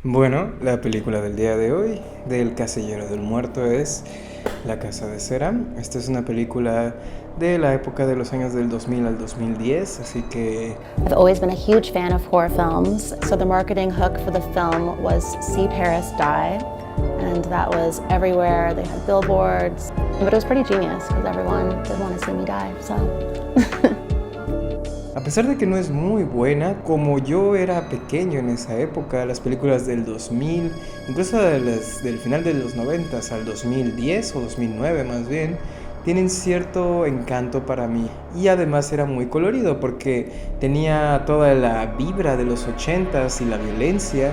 Bueno, la película del día de hoy del Casillero del Muerto es La Casa de Cera. Esta es una película de la época de los años del 2000 al 2010, así que I've always been a huge fan of horror films, so the marketing hook for the film was See Paris Die, and that was everywhere. They had billboards, but it was pretty genius because everyone did want to see me die, so. a pesar de que no es muy buena, como yo era pequeño en esa época, las películas del 2000, incluso del final de los 90 al 2010 o 2009 más bien, tienen cierto encanto para mí. Y además era muy colorido porque tenía toda la vibra de los 80s y la violencia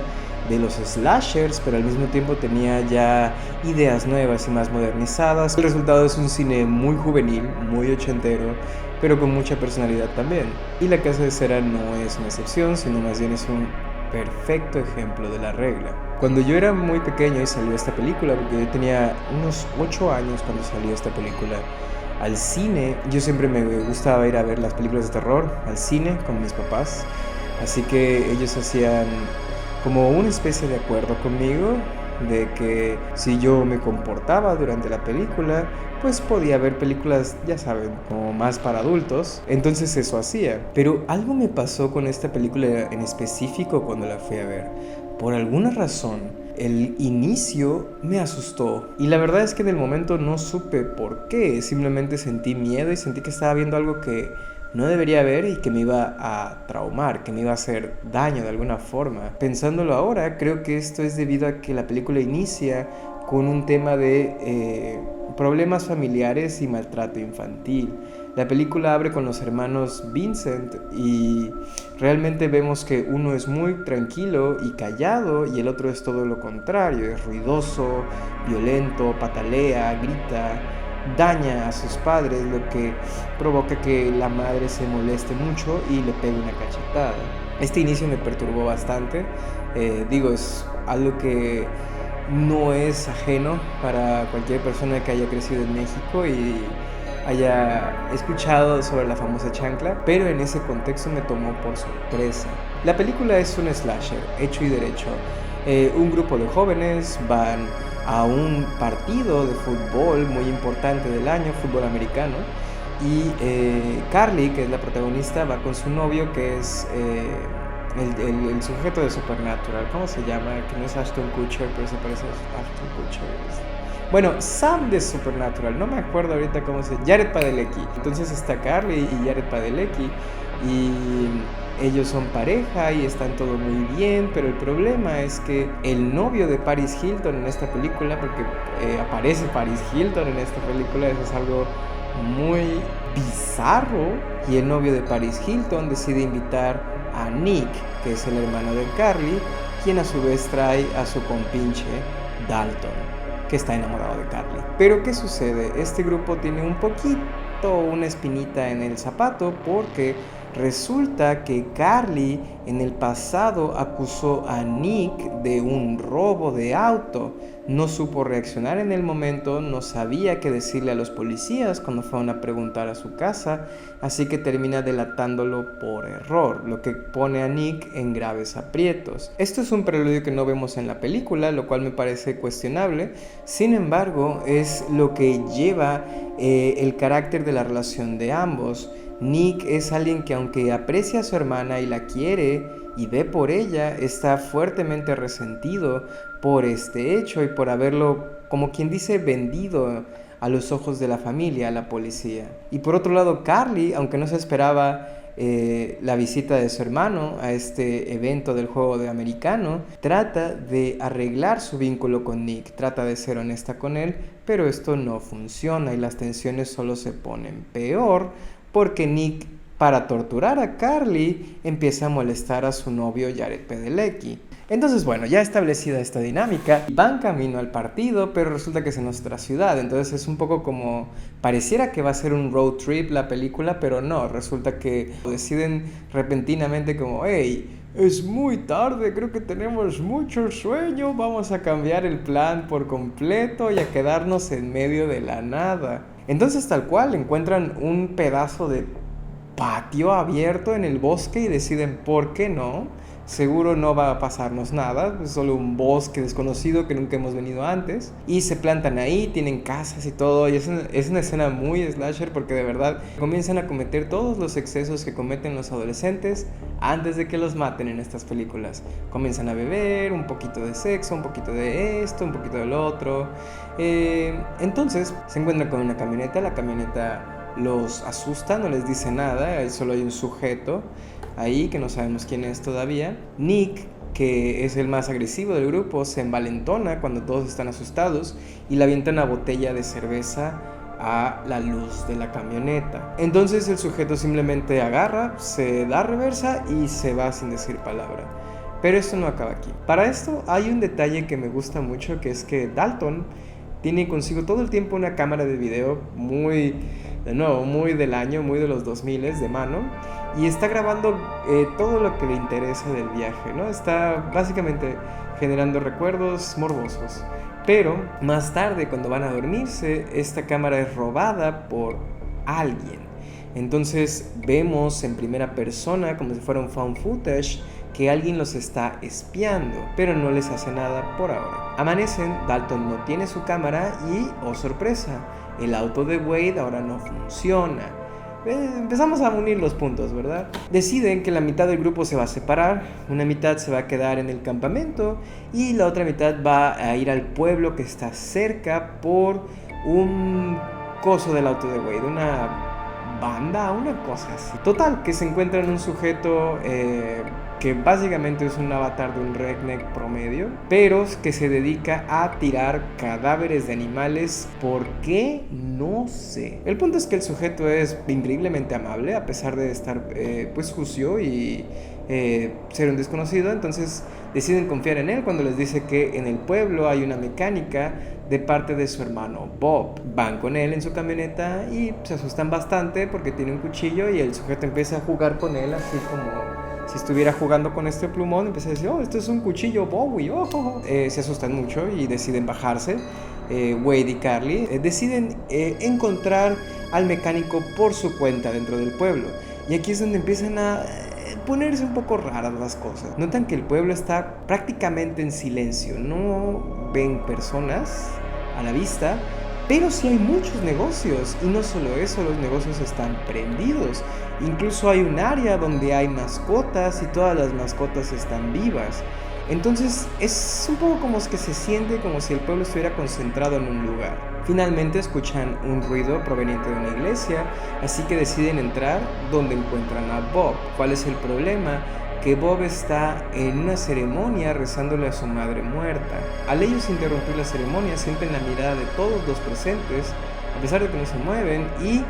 de los slashers, pero al mismo tiempo tenía ya ideas nuevas y más modernizadas. El resultado es un cine muy juvenil, muy ochentero, pero con mucha personalidad también. Y La Casa de Cera no es una excepción, sino más bien es un perfecto ejemplo de la regla. Cuando yo era muy pequeño y salió esta película, porque yo tenía unos 8 años cuando salió esta película, al cine, yo siempre me gustaba ir a ver las películas de terror al cine con mis papás, así que ellos hacían como una especie de acuerdo conmigo de que si yo me comportaba durante la película, pues podía ver películas, ya saben, como más para adultos. Entonces eso hacía. Pero algo me pasó con esta película en específico cuando la fui a ver. Por alguna razón, el inicio me asustó. Y la verdad es que en el momento no supe por qué. Simplemente sentí miedo y sentí que estaba viendo algo que no debería ver y que me iba a traumar, que me iba a hacer daño de alguna forma. Pensándolo ahora, creo que esto es debido a que la película inicia con un tema de problemas familiares y maltrato infantil. La película abre con los hermanos Vincent y realmente vemos que uno es muy tranquilo y callado y el otro es todo lo contrario, es ruidoso, violento, patalea, grita, daña a sus padres, lo que provoca que la madre se moleste mucho y le pegue una cachetada. Este inicio me perturbó bastante, es algo que no es ajeno para cualquier persona que haya crecido en México y haya escuchado sobre la famosa chancla, pero en ese contexto me tomó por sorpresa. La película es un slasher, hecho y derecho. Un grupo de jóvenes van a un partido de fútbol muy importante del año, fútbol americano, y Carly, que es la protagonista, va con su novio, que es el sujeto de Supernatural. ¿Cómo se llama? Que no es Ashton Kutcher, pero se parece a Ashton Kutcher. Bueno, Sam de Supernatural, no me acuerdo ahorita cómo se llama, Jared Padalecki. Entonces está Carly y Jared Padalecki y ellos son pareja y están todo muy bien, pero el problema es que el novio de Paris Hilton en esta película, porque aparece Paris Hilton en esta película, eso es algo muy bizarro, y el novio de Paris Hilton decide invitar a Nick, que es el hermano de Carly, quien a su vez trae a su compinche Dalton, que está enamorado de Carly. Pero ¿qué sucede? Este grupo tiene un poquito una espinita en el zapato porque resulta que Carly en el pasado acusó a Nick de un robo de auto. No supo reaccionar en el momento, no sabía qué decirle a los policías cuando fueron a preguntar a su casa, así que termina delatándolo por error, lo que pone a Nick en graves aprietos. Esto es un preludio que no vemos en la película, lo cual me parece cuestionable. Sin embargo, es lo que lleva el carácter de la relación de ambos. Nick es alguien que, aunque aprecia a su hermana y la quiere y ve por ella, está fuertemente resentido por este hecho y por haberlo, como quien dice, vendido a los ojos de la familia, a la policía. Y por otro lado, Carly, aunque no se esperaba la visita de su hermano a este evento del juego de americano, trata de arreglar su vínculo con Nick, trata de ser honesta con él, pero esto no funciona y las tensiones solo se ponen peor porque Nick, para torturar a Carly, empieza a molestar a su novio Jared Padalecki. Entonces, bueno, ya establecida esta dinámica, van camino al partido, pero resulta que es en nuestra ciudad. Entonces es un poco como, pareciera que va a ser un road trip la película, pero no, resulta que deciden repentinamente como, hey, es muy tarde, creo que tenemos mucho sueño, vamos a cambiar el plan por completo y a quedarnos en medio de la nada. Entonces tal cual encuentran un pedazo de patio abierto en el bosque y deciden, ¿por qué no?, seguro no va a pasarnos nada, es solo un bosque desconocido que nunca hemos venido antes. Y se plantan ahí, tienen casas y todo, y es una escena muy slasher porque de verdad comienzan a cometer todos los excesos que cometen los adolescentes antes de que los maten en estas películas. Comienzan a beber, un poquito de sexo, un poquito de esto, un poquito del otro. Entonces se encuentran con una camioneta, la camioneta los asusta, no les dice nada, solo hay un sujeto ahí que no sabemos quién es todavía. Nick, que es el más agresivo del grupo, se envalentona cuando todos están asustados y le avienta una botella de cerveza a la luz de la camioneta. Entonces el sujeto simplemente agarra, se da reversa y se va sin decir palabra. Pero esto no acaba aquí. Para esto hay un detalle que me gusta mucho, que es que Dalton tiene consigo todo el tiempo una cámara de video muy del año, muy de los 2000 de mano, y está grabando todo lo que le interesa del viaje, ¿no? Está básicamente generando recuerdos morbosos. Pero más tarde, cuando van a dormirse, esta cámara es robada por alguien. Entonces vemos en primera persona, como si fuera un found footage, que alguien los está espiando, pero no les hace nada por ahora. Amanecen, Dalton no tiene su cámara y, oh sorpresa, el auto de Wade ahora no funciona. Empezamos a unir los puntos, ¿verdad? Deciden que la mitad del grupo se va a separar, una mitad se va a quedar en el campamento y la otra mitad va a ir al pueblo que está cerca por un coso del auto de Wade, una banda, una cosa así. Total, que se encuentran un sujeto que básicamente es un avatar de un redneck promedio, pero que se dedica a tirar cadáveres de animales. ¿Por qué? No sé. El punto es que el sujeto es increíblemente amable, a pesar de estar pues sucio y ser un desconocido. Entonces deciden confiar en él cuando les dice que en el pueblo hay una mecánica de parte de su hermano Bob. Van con él en su camioneta y se asustan bastante porque tiene un cuchillo y el sujeto empieza a jugar con él así como si estuviera jugando con este plumón. Empieza a decir, oh, esto es un cuchillo Bowie, oh. Se asustan mucho y deciden bajarse. Wade y Carly deciden encontrar al mecánico por su cuenta dentro del pueblo. Y aquí es donde empiezan a ponerse un poco raras las cosas. Notan que el pueblo está prácticamente en silencio. No ven personas a la vista, pero sí hay muchos negocios. Y no solo eso, los negocios están prendidos. Incluso hay un área donde hay mascotas y todas las mascotas están vivas. Entonces es un poco como que se siente como si el pueblo estuviera concentrado en un lugar. Finalmente escuchan un ruido proveniente de una iglesia, así que deciden entrar, donde encuentran a Bob. ¿Cuál es el problema? Que Bob está en una ceremonia rezándole a su madre muerta. Al ellos interrumpir la ceremonia, sienten la mirada de todos los presentes, a pesar de que no se mueven, y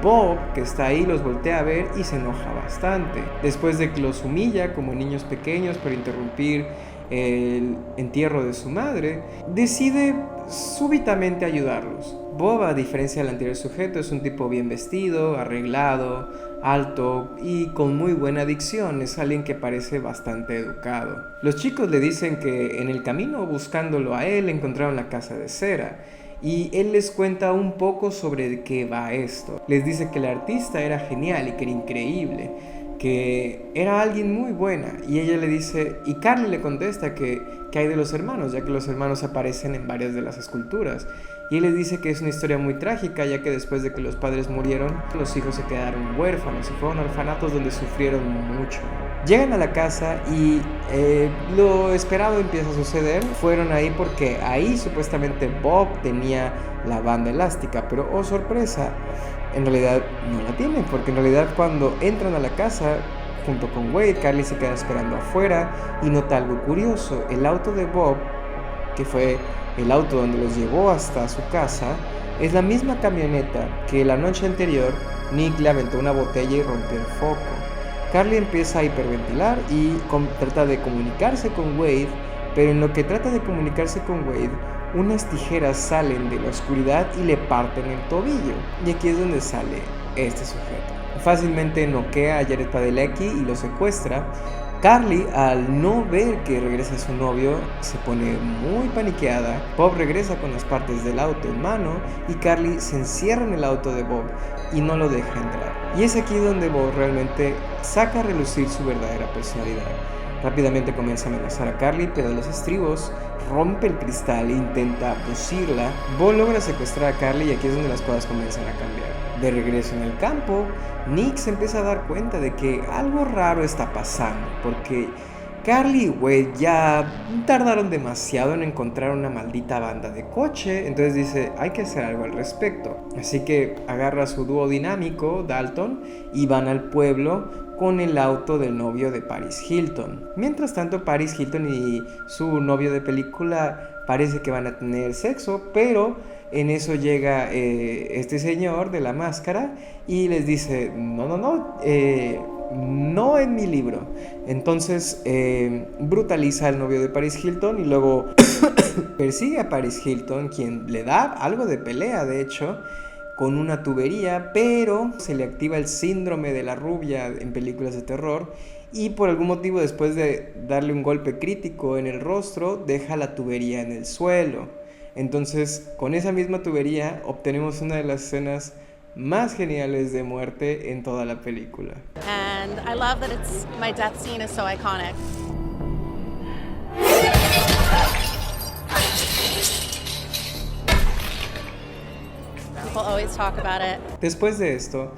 Bob, que está ahí, los voltea a ver y se enoja bastante. Después de que los humilla como niños pequeños por interrumpir el entierro de su madre, decide súbitamente ayudarlos. Bob, a diferencia del anterior sujeto, es un tipo bien vestido, arreglado, alto y con muy buena dicción. Es alguien que parece bastante educado. Los chicos le dicen que en el camino buscándolo a él encontraron la casa de cera. Y él les cuenta un poco sobre de qué va esto. Les dice que el artista era genial y que era increíble, que era alguien muy buena. Y ella le dice, y Carly le contesta que hay de los hermanos, ya que los hermanos aparecen en varias de las esculturas. Y él les dice que es una historia muy trágica, ya que después de que los padres murieron, los hijos se quedaron huérfanos y fueron orfanatos donde sufrieron mucho. Llegan a la casa y lo esperado empieza a suceder. Fueron ahí porque ahí supuestamente Bob tenía la banda elástica, pero oh sorpresa, en realidad no la tienen, porque en realidad cuando entran a la casa junto con Wade, Carly se queda esperando afuera y nota algo curioso. El auto de Bob, que fue el auto donde los llevó hasta su casa, es la misma camioneta que la noche anterior Nick le aventó una botella y rompió el foco. Carly empieza a hiperventilar y trata de comunicarse con Wade, pero en lo que trata de comunicarse con Wade, unas tijeras salen de la oscuridad y le parten el tobillo. Y aquí es donde sale este sujeto. Fácilmente noquea a Jared Padalecki y lo secuestra. Carly, al no ver que regresa su novio, se pone muy paniqueada. Bob regresa con las partes del auto en mano y Carly se encierra en el auto de Bob y no lo deja entrar. Y es aquí donde Bob realmente saca a relucir su verdadera personalidad. Rápidamente comienza a amenazar a Carly, pero a los estribos rompe el cristal e intenta abducirla. Bo logra secuestrar a Carly y aquí es donde las cosas comienzan a cambiar. De regreso en el campo, Nick se empieza a dar cuenta de que algo raro está pasando, porque Carly y Wade ya tardaron demasiado en encontrar una maldita banda de coche, entonces dice, hay que hacer algo al respecto. Así que agarra su dúo dinámico, Dalton, y van al pueblo con el auto del novio de Paris Hilton. Mientras tanto, Paris Hilton y su novio de película parece que van a tener sexo, pero en eso llega este señor de la máscara y les dice, no en mi libro. Entonces brutaliza al novio de Paris Hilton y luego persigue a Paris Hilton, quien le da algo de pelea, de hecho, con una tubería, pero se le activa el síndrome de la rubia en películas de terror y por algún motivo, después de darle un golpe crítico en el rostro, deja la tubería en el suelo. Entonces, con esa misma tubería obtenemos una de las escenas más geniales de muerte en toda la película. And I love that my death scene is so iconic. People always talk about it. Después de esto,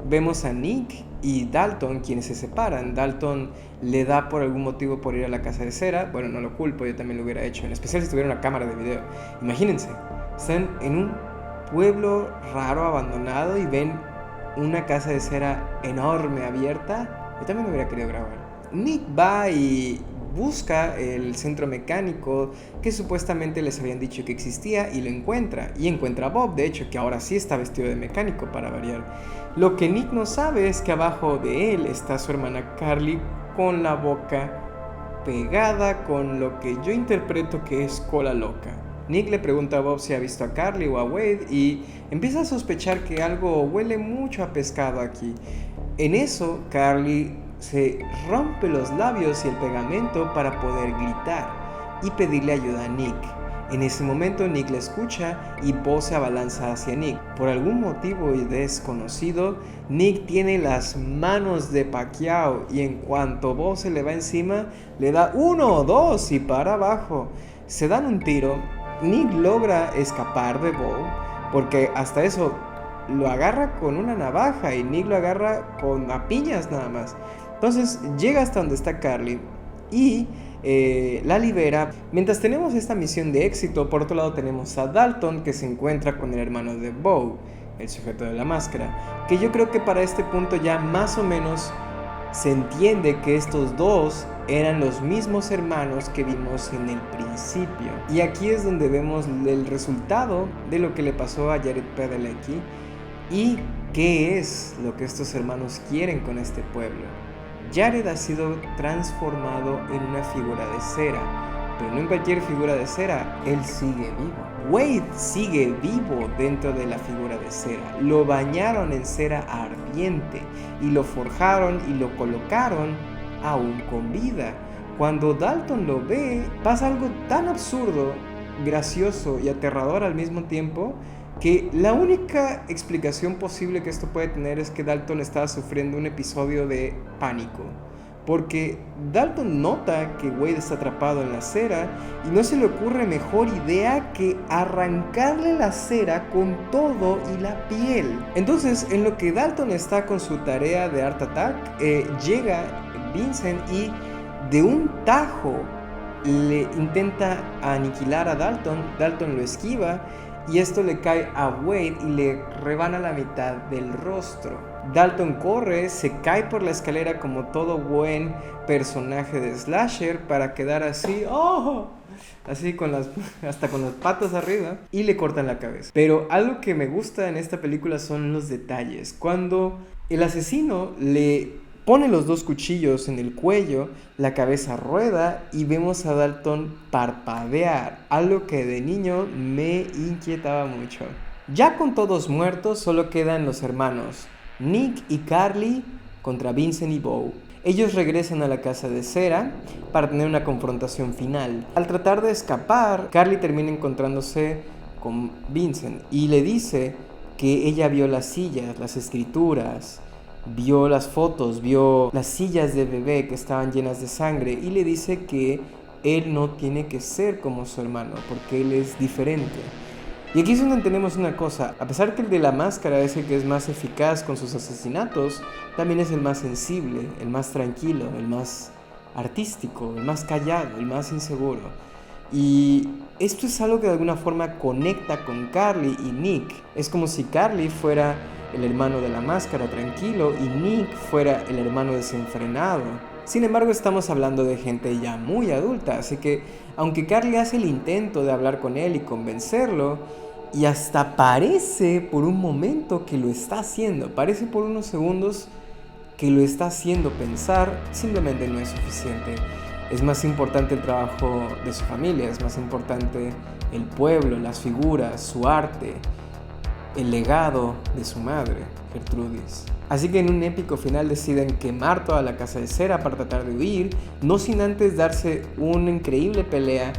vemos a Nick y Dalton, quienes se separan. Dalton le da por algún motivo por ir a la casa de cera. Bueno, no lo culpo, yo también lo hubiera hecho, en especial si tuviera una cámara de video. Imagínense, están en un pueblo raro, abandonado, y ven una casa de cera enorme, abierta. Yo también lo hubiera querido grabar. Nick va y busca el centro mecánico que supuestamente les habían dicho que existía y lo encuentra. Y encuentra a Bob, de hecho, que ahora sí está vestido de mecánico para variar. Lo que Nick no sabe es que abajo de él está su hermana Carly con la boca pegada con lo que yo interpreto que es cola loca. Nick le pregunta a Bob si ha visto a Carly o a Wade y empieza a sospechar que algo huele mucho a pescado aquí. En eso, Carly se rompe los labios y el pegamento para poder gritar y pedirle ayuda a Nick. En ese momento Nick la escucha y Bo se abalanza hacia Nick. Por algún motivo desconocido, Nick tiene las manos de Pacquiao y en cuanto Bo se le va encima, le da 1, 2 y para abajo. Se dan un tiro. Nick logra escapar de Bo porque hasta eso lo agarra con una navaja y Nick lo agarra con a piñas nada más. Entonces llega hasta donde está Carly y la libera. Mientras tenemos esta misión de éxito, por otro lado tenemos a Dalton, que se encuentra con el hermano de Bo, el sujeto de la máscara, que yo creo que para este punto ya más o menos se entiende que estos dos eran los mismos hermanos que vimos en el principio. Y aquí es donde vemos el resultado de lo que le pasó a Jared Padalecki y qué es lo que estos hermanos quieren con este pueblo. Jared ha sido transformado en una figura de cera, pero no en cualquier figura de cera, él sigue vivo. Wade sigue vivo dentro de la figura de cera. Lo bañaron en cera ardiente y lo forjaron y lo colocaron aún con vida. Cuando Dalton lo ve, pasa algo tan absurdo, gracioso y aterrador al mismo tiempo, que la única explicación posible que esto puede tener es que Dalton estaba sufriendo un episodio de pánico. Porque Dalton nota que Wade está atrapado en la cera y no se le ocurre mejor idea que arrancarle la cera con todo y la piel. Entonces, en lo que Dalton está con su tarea de Art Attack, llega Vincent y de un tajo le intenta aniquilar a Dalton. Dalton lo esquiva y esto le cae a Wade y le rebana la mitad del rostro. Dalton corre, se cae por la escalera como todo buen personaje de slasher para quedar así, así hasta con las patas arriba, y le cortan la cabeza. Pero algo que me gusta en esta película son los detalles. Cuando el asesino le pone los dos cuchillos en el cuello, la cabeza rueda y vemos a Dalton parpadear, algo que de niño me inquietaba mucho. Ya con todos muertos, solo quedan los hermanos Nick y Carly contra Vincent y Bo. Ellos regresan a la casa de cera para tener una confrontación final. Al tratar de escapar, Carly termina encontrándose con Vincent y le dice que ella vio las sillas, las escrituras, vio las fotos, vio las sillas de bebé que estaban llenas de sangre y le dice que él no tiene que ser como su hermano porque él es diferente. Y aquí es donde entendemos una cosa: a pesar que el de la máscara es el que es más eficaz con sus asesinatos, también es el más sensible, el más tranquilo, el más artístico, el más callado, el más inseguro. Y esto es algo que de alguna forma conecta con Carly y Nick. Es como si Carly fuera el hermano de la máscara tranquilo y Nick fuera el hermano desenfrenado. Sin embargo, estamos hablando de gente ya muy adulta, así que aunque Carly hace el intento de hablar con él y convencerlo, y hasta parece por un momento que lo está haciendo, parece por unos segundos que lo está haciendo pensar, simplemente no es suficiente. Es más importante el trabajo de su familia, es más importante el pueblo, las figuras, su arte, el legado de su madre, Gertrudis. Así que en un épico final deciden quemar toda la casa de cera para tratar de huir, no sin antes darse una increíble pelea,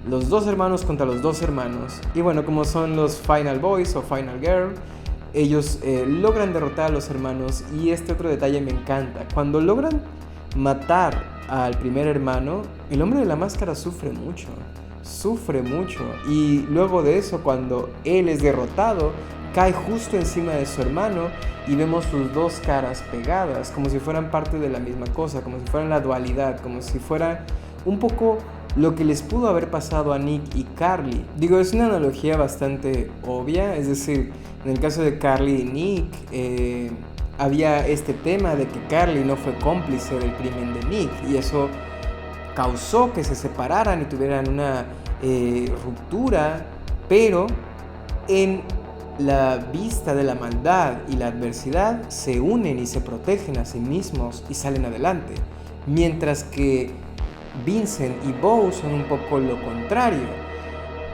los dos hermanos contra los dos hermanos. Y bueno, como son los Final Boys o Final Girl, ellos logran derrotar a los hermanos. Y este otro detalle me encanta: cuando logran matar al primer hermano, el hombre de la máscara sufre mucho, y luego de eso, cuando él es derrotado, cae justo encima de su hermano y vemos sus dos caras pegadas, como si fueran parte de la misma cosa, como si fueran la dualidad, como si fuera un poco lo que les pudo haber pasado a Nick y Carly. Digo, es una analogía bastante obvia, es decir, en el caso de Carly y Nick, había este tema de que Carly no fue cómplice del crimen de Nick, y eso causó que se separaran y tuvieran una ruptura, pero en la vista de la maldad y la adversidad se unen y se protegen a sí mismos y salen adelante, mientras que Vincent y Bo son un poco lo contrario.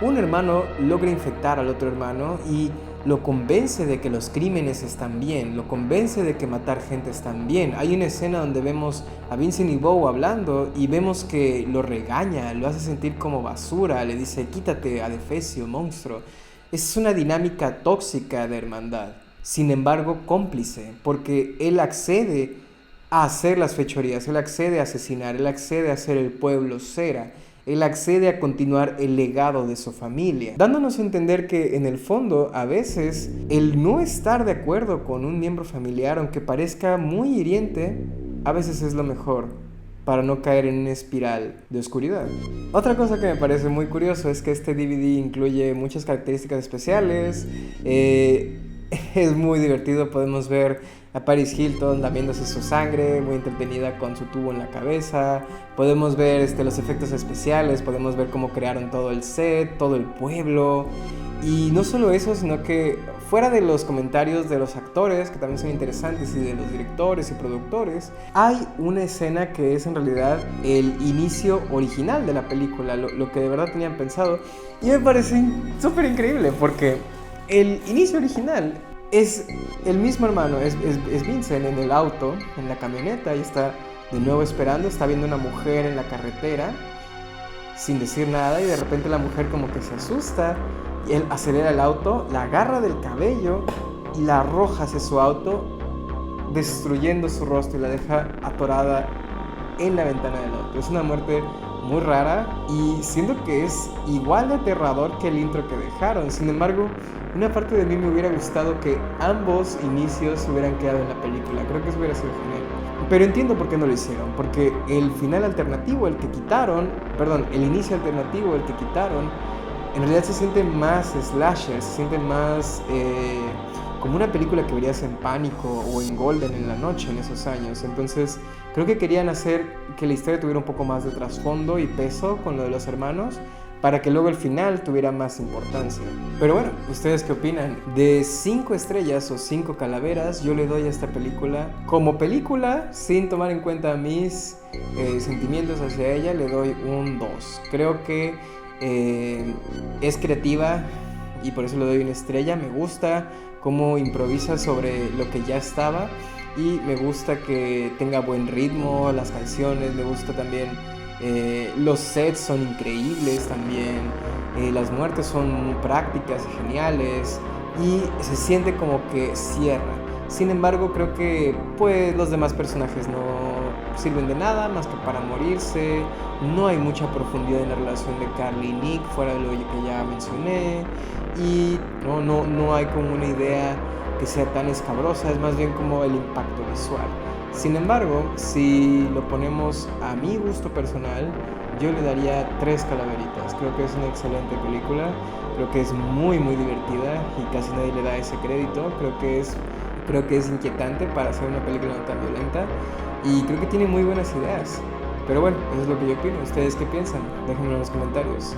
Un hermano logra infectar al otro hermano y lo convence de que los crímenes están bien, lo convence de que matar gente está bien. Hay una escena donde vemos a Vincent y Bo hablando y vemos que lo regaña, lo hace sentir como basura, le dice: quítate, adefesio, monstruo. Es una dinámica tóxica de hermandad, sin embargo cómplice, porque él accede a hacer las fechorías, él accede a asesinar, él accede a hacer el pueblo cera, él accede a continuar el legado de su familia, dándonos a entender que en el fondo a veces el no estar de acuerdo con un miembro familiar, aunque parezca muy hiriente, a veces es lo mejor para no caer en una espiral de oscuridad. Otra cosa que me parece muy curioso es que este DVD incluye muchas características especiales. Es muy divertido, podemos ver a Paris Hilton lamiéndose su sangre, muy entretenida con su tubo en la cabeza. Podemos ver los efectos especiales, podemos ver cómo crearon todo el set, todo el pueblo. Y no solo eso, sino que fuera de los comentarios de los actores, que también son interesantes, y de los directores y productores, hay una escena que es en realidad el inicio original de la película, lo que de verdad tenían pensado. Y me parece súper increíble porque el inicio original es el mismo hermano, es Vincent en el auto, en la camioneta, y está de nuevo esperando, está viendo una mujer en la carretera sin decir nada, y de repente la mujer como que se asusta y él acelera el auto, la agarra del cabello y la arroja hacia su auto, destruyendo su rostro y la deja atorada en la ventana del auto. Es una muerte muy rara y siento que es igual de aterrador que el intro que dejaron. Sin embargo, una parte de mí me hubiera gustado que ambos inicios hubieran quedado en la película. Creo que eso hubiera sido genial. Pero entiendo por qué no lo hicieron, porque el final alternativo, el que quitaron, el inicio alternativo, el que quitaron, en realidad se siente más slasher, se siente más como una película que verías en Pánico o en Golden en la noche en esos años. Entonces creo que querían hacer que la historia tuviera un poco más de trasfondo y peso con lo de los hermanos, para que luego el final tuviera más importancia. Pero bueno, ¿ustedes qué opinan? De 5 estrellas o 5 calaveras, yo le doy a esta película, como película, sin tomar en cuenta mis sentimientos hacia ella, le doy un 2. Creo que es creativa y por eso le doy una estrella. Me gusta cómo improvisa sobre lo que ya estaba y me gusta que tenga buen ritmo las canciones. Me gusta también los sets, son increíbles también, las muertes son muy prácticas y geniales y se siente como que cierra. Sin embargo, creo que pues los demás personajes no sirven de nada más que para morirse. No hay mucha profundidad en la relación de Carly y Nick, fuera de lo que ya mencioné. Y no hay como una idea que sea tan escabrosa, es más bien como el impacto visual. Sin embargo, si lo ponemos a mi gusto personal, yo le daría 3 calaveritas. Creo que es una excelente película, creo que es muy muy divertida y casi nadie le da ese crédito. Creo que es inquietante para hacer una película no tan violenta y creo que tiene muy buenas ideas. Pero bueno, eso es lo que yo opino. ¿Ustedes qué piensan? Déjenmelo en los comentarios.